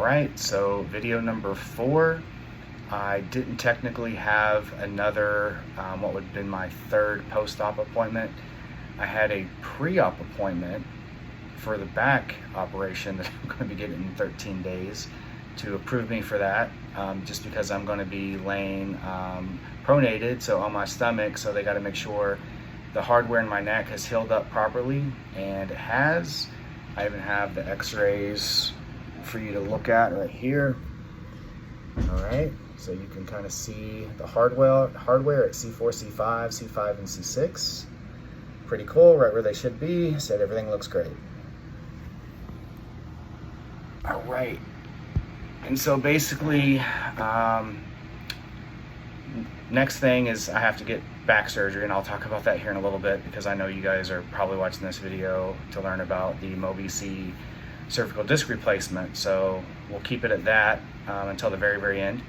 Alright, so video number 4. I didn't technically have another, what would have been my third post-op appointment. I had a pre-op appointment for the back operation that I'm going to be getting in 13 days to approve me for that, just because I'm going to be laying pronated, so on my stomach, so they got to make sure the hardware in my neck has healed up properly, and it has. I even have the x-rays for you to look at right here. All right, so you can kind of see the hardware at C4, C5, C5, and C6. Pretty cool, right where they should be. Said everything looks great. All right, and so basically, next thing is I have to get back surgery, and I'll talk about that here in a little bit because I know you guys are probably watching this video to learn about the Mobi-C Cervical Disc Replacement. So we'll keep it at that until the very end.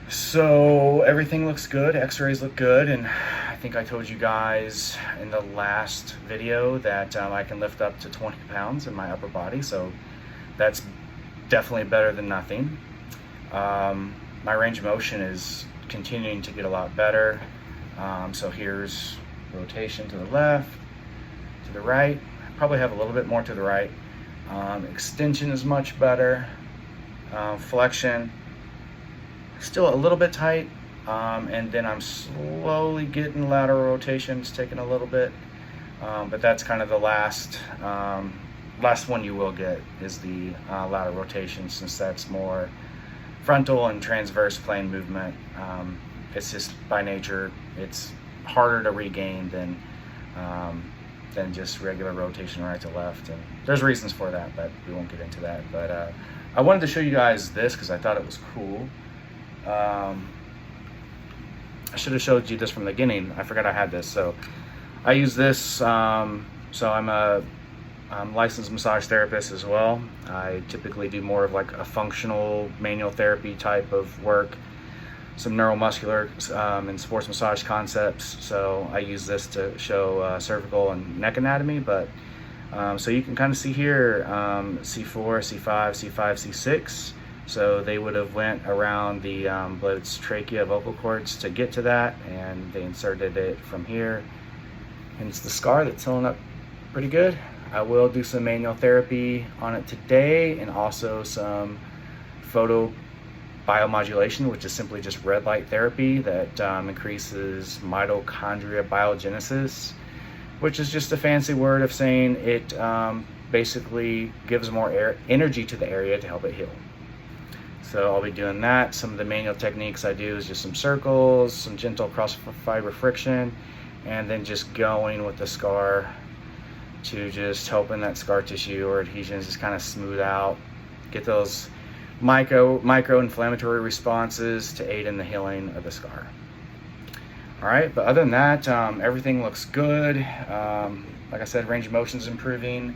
So everything looks good, x-rays look good, and I think I told you guys in the last video that I can lift up to 20 pounds in my upper body, so that's definitely better than nothing. My range of motion is continuing to get a lot better. So here's rotation to the left, to the right. I probably have a little bit more to the right. Extension is much better. Flexion, still a little bit tight. And then I'm slowly getting lateral rotations, taking a little bit. But that's kind of the last one you will get is the lateral rotation, since that's more frontal and transverse plane movement. It's just by nature, it's harder to regain than just regular rotation right to left, and there's reasons for that, but we won't get into that. But I wanted to show you guys this because I thought it was cool. I should have showed you this from the beginning. I forgot I had this. So I use this. So I'm a licensed massage therapist as well. I typically do more of like a functional manual therapy type of work, some neuromuscular and sports massage concepts. So I use this to show cervical and neck anatomy. But so you can kind of see here C4, C5, C5, C6. So they would have went around the Blitz trachea vocal cords to get to that, and they inserted it from here. And it's the scar that's healing up pretty good. I will do some manual therapy on it today, and also some photo biomodulation, which is simply just red light therapy that increases mitochondria biogenesis, which is just a fancy word of saying it basically gives more energy to the area to help it heal. So I'll be doing that. Some of the manual techniques I do is just some circles, some gentle cross fiber friction, and then just going with the scar to just helping that scar tissue or adhesions just kind of smooth out, get those micro inflammatory responses to aid in the healing of the scar. All right, but other than that, everything looks good. Like I said, range of motion is improving.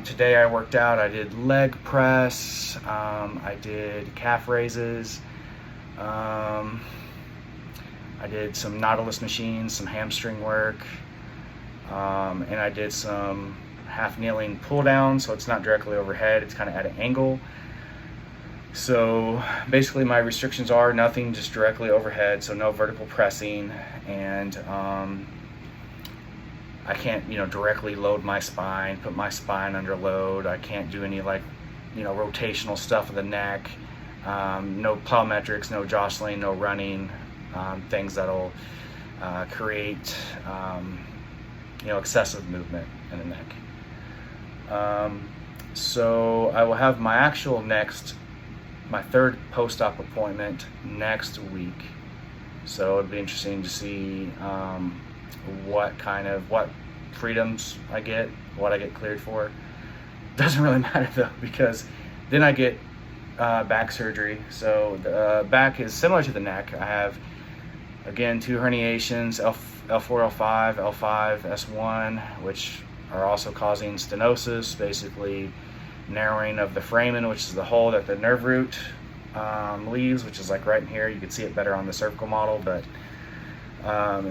Today I worked out. I did leg press, I did calf raises, I did some Nautilus machines, some hamstring work, and I did some half kneeling pull down, so it's not directly overhead, it's kind of at an angle. So basically my restrictions are nothing just directly overhead, so no vertical pressing, and I can't, directly load my spine, put my spine under load. I can't do any rotational stuff of the neck. No plyometrics, no jostling, no running, things that'll create, excessive movement in the neck. So I will have my actual my third post-op appointment next week. So it'd be interesting to see what freedoms I get, what I get cleared for. Doesn't really matter though, because then I get back surgery. So the back is similar to the neck. I have, again, 2 herniations, L4, L5, L5, S1, which are also causing stenosis, basically narrowing of the foramen, which is the hole that the nerve root leaves, which is like right in here. You can see it better on the cervical model, but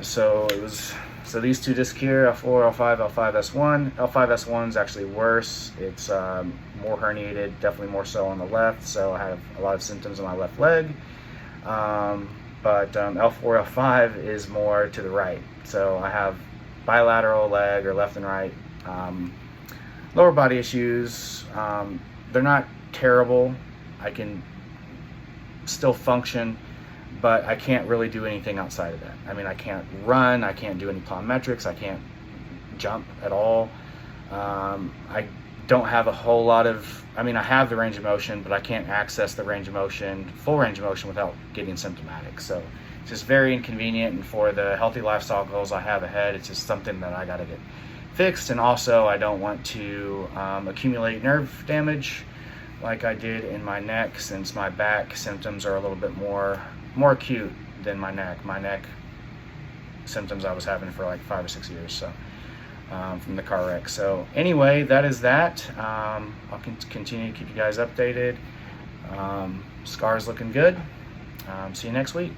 so it was So these two discs here, L4, L5, L5S1. L5S1 is actually worse. It's more herniated, definitely more so on the left. So I have a lot of symptoms on my left leg. But L4, L5 is more to the right. So I have bilateral leg, or left and right, lower body issues. They're not terrible. I can still function, but I can't really do anything outside of that. I mean, I can't run, I can't do any plyometrics, I can't jump at all. I don't have a whole lot of, I mean, I have the range of motion, but I can't access the range of motion, full range of motion, without getting symptomatic. So it's just very inconvenient, and for the healthy lifestyle goals I have ahead, it's just something that I gotta get fixed. And also, I don't want to accumulate nerve damage like I did in my neck, since my back symptoms are a little bit more acute than my neck. My neck symptoms I was having for like 5 or 6 years, so from the car wreck. So anyway, that is that. I'll continue to keep you guys updated. Scar's looking good. See you next week.